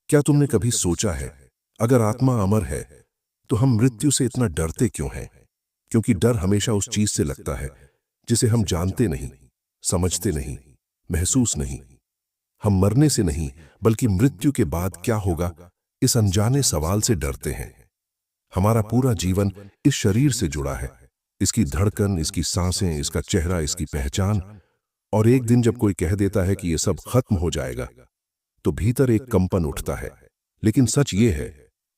क्या तुमने कभी सोचा है, अगर आत्मा अमर है तो हम मृत्यु से इतना डरते क्यों हैं? क्योंकि डर हमेशा उस चीज से लगता है जिसे हम जानते नहीं, समझते नहीं, महसूस नहीं। हम मरने से नहीं, बल्कि मृत्यु के बाद क्या होगा, इस अनजाने सवाल से डरते हैं। हमारा पूरा जीवन इस शरीर से जुड़ा है, इसकी धड़कन, इसकी सांसें, इसका चेहरा, इसकी पहचान। और एक दिन जब कोई कह देता है कि यह सब खत्म हो जाएगा, तो भीतर एक कंपन उठता है। लेकिन सच ये है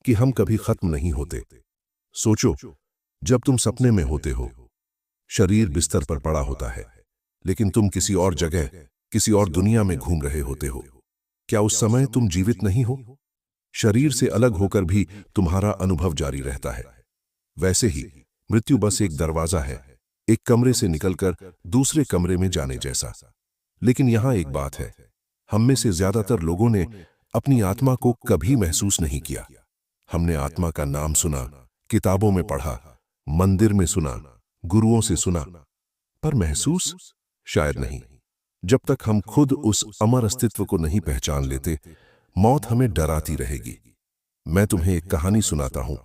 कि हम कभी खत्म नहीं होते। सोचो, जब तुम सपने में होते हो, शरीर बिस्तर पर पड़ा होता है, लेकिन तुम किसी और जगह, किसी और दुनिया में घूम रहे होते हो। क्या उस समय तुम जीवित नहीं हो? शरीर से अलग होकर भी तुम्हारा अनुभव जारी रहता है। वैसे ही मृत्यु बस एक दरवाजा है, एक कमरे से निकलकर दूसरे कमरे में जाने जैसा। लेकिन यहां एक बात है, हम में से ज्यादातर लोगों ने अपनी आत्मा को कभी महसूस नहीं किया। हमने आत्मा का नाम सुना, किताबों में पढ़ा, मंदिर में सुना, गुरुओं से सुना, पर महसूस शायद नहीं। जब तक हम खुद उस अमर अस्तित्व को नहीं पहचान लेते, मौत हमें डराती रहेगी। मैं तुम्हें एक कहानी सुनाता हूं।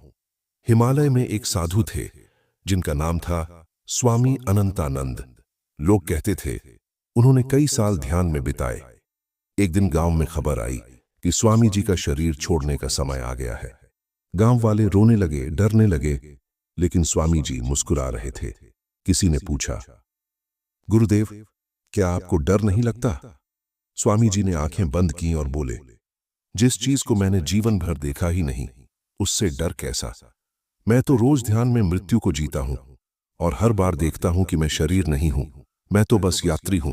हिमालय में एक साधु थे जिनका नाम था स्वामी अनंतानंद। लोग कहते थे उन्होंने कई साल ध्यान में बिताए। एक दिन गांव में खबर आई कि स्वामी जी का शरीर छोड़ने का समय आ गया है। गांव वाले रोने लगे, डरने लगे, लेकिन स्वामी जी मुस्कुरा रहे थे। किसी ने पूछा, गुरुदेव, क्या आपको डर नहीं लगता? स्वामी जी ने आंखें बंद की और बोले, जिस चीज को मैंने जीवन भर देखा ही नहीं, उससे डर कैसा? मैं तो रोज ध्यान में मृत्यु को जीता हूं और हर बार देखता हूं कि मैं शरीर नहीं हूं, मैं तो बस यात्री हूं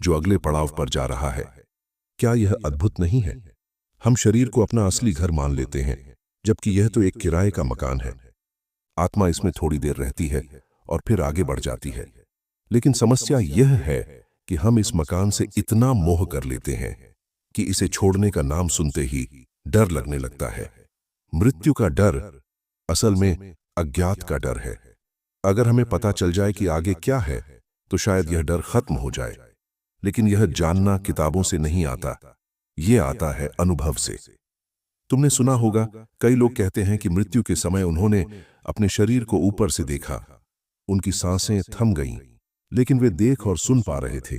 जो अगले पड़ाव पर जा रहा है। क्या यह अद्भुत नहीं है? हम शरीर को अपना असली घर मान लेते हैं, जबकि यह तो एक किराए का मकान है। आत्मा इसमें थोड़ी देर रहती है और फिर आगे बढ़ जाती है। लेकिन समस्या यह है कि हम इस मकान से इतना मोह कर लेते हैं कि इसे छोड़ने का नाम सुनते ही डर लगने लगता है। मृत्यु का डर असल में अज्ञात का डर है। अगर हमें पता चल जाए कि आगे क्या है, तो शायद यह डर खत्म हो जाए। लेकिन यह जानना किताबों से नहीं आता, यह आता है अनुभव से। तुमने सुना होगा, कई लोग कहते हैं कि मृत्यु के समय उन्होंने अपने शरीर को ऊपर से देखा। उनकी सांसें थम गईं, लेकिन वे देख और सुन पा रहे थे।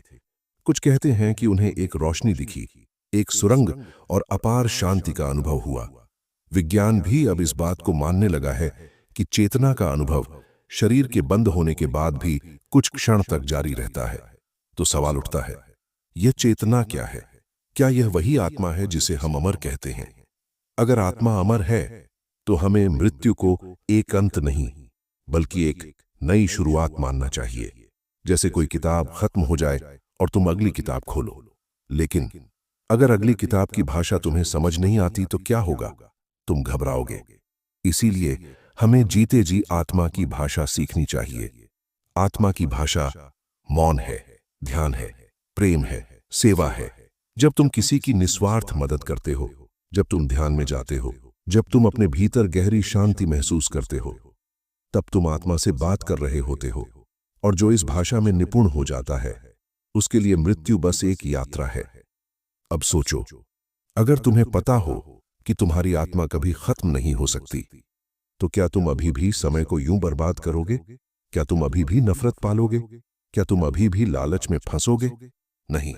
कुछ कहते हैं कि उन्हें एक रोशनी दिखी, एक सुरंग और अपार शांति का अनुभव हुआ। विज्ञान भी अब इस बात को मानने लगा है कि चेतना का अनुभव शरीर के बंद होने के बाद भी कुछ क्षण तक जारी रहता है। तो सवाल उठता है, यह चेतना क्या है? क्या यह वही आत्मा है जिसे हम अमर कहते हैं? अगर आत्मा अमर है, तो हमें मृत्यु को एक अंत नहीं, बल्कि एक नई शुरुआत मानना चाहिए। जैसे कोई किताब खत्म हो जाए और तुम अगली किताब खोलो। लेकिन अगर अगली किताब की भाषा तुम्हें समझ नहीं आती तो क्या होगा? तुम घबराओगे। इसीलिए हमें जीते जी आत्मा की भाषा सीखनी चाहिए। आत्मा की भाषा मौन है, ध्यान है, प्रेम है, सेवा है। जब तुम किसी की निस्वार्थ मदद करते हो, जब तुम ध्यान में जाते हो, जब तुम अपने भीतर गहरी शांति महसूस करते हो, तब तुम आत्मा से बात कर रहे होते हो। और जो इस भाषा में निपुण हो जाता है, उसके लिए मृत्यु बस एक यात्रा है। अब सोचो, अगर तुम्हें पता हो कि तुम्हारी आत्मा कभी खत्म नहीं हो सकती, तो क्या तुम अभी भी समय को यूं बर्बाद करोगे? क्या तुम अभी भी नफरत पालोगे? क्या तुम अभी भी लालच में फंसोगे? नहीं,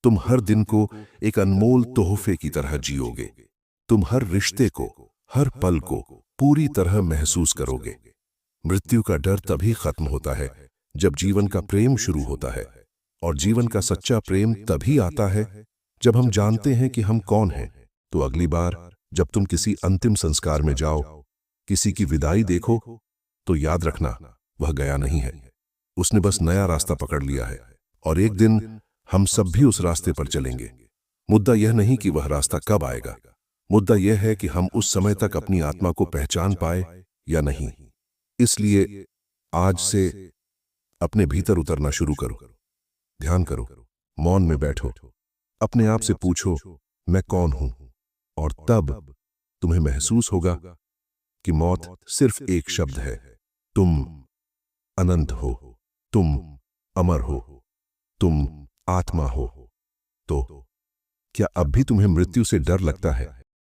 तुम हर दिन को एक अनमोल तोहफे की तरह जियोगे। तुम हर रिश्ते को, हर पल को पूरी तरह महसूस करोगे। मृत्यु का डर तभी खत्म होता है जब जीवन का प्रेम शुरू होता है। और जीवन का सच्चा प्रेम तभी आता है जब हम जानते हैं कि हम कौन हैं। तो अगली बार जब तुम किसी अंतिम संस्कार में जाओ, किसी की विदाई देखो, तो याद रखना, वह गया नहीं है, उसने बस नया रास्ता पकड़ लिया है। और एक दिन हम सब भी उस रास्ते पर चलेंगे। मुद्दा यह नहीं कि वह रास्ता कब आएगा, मुद्दा यह है कि हम उस समय तक अपनी आत्मा को पहचान पाए या नहीं। इसलिए आज से अपने भीतर उतरना शुरू करो, ध्यान करो, मौन में बैठो, अपने आप से पूछो, मैं कौन हूं? और तब तुम्हें महसूस होगा कि मौत सिर्फ एक शब्द है। तुम अनंत हो, तुम अमर हो, तुम आत्मा हो। तो क्या अब भी तुम्हें मृत्यु से डर लगता है?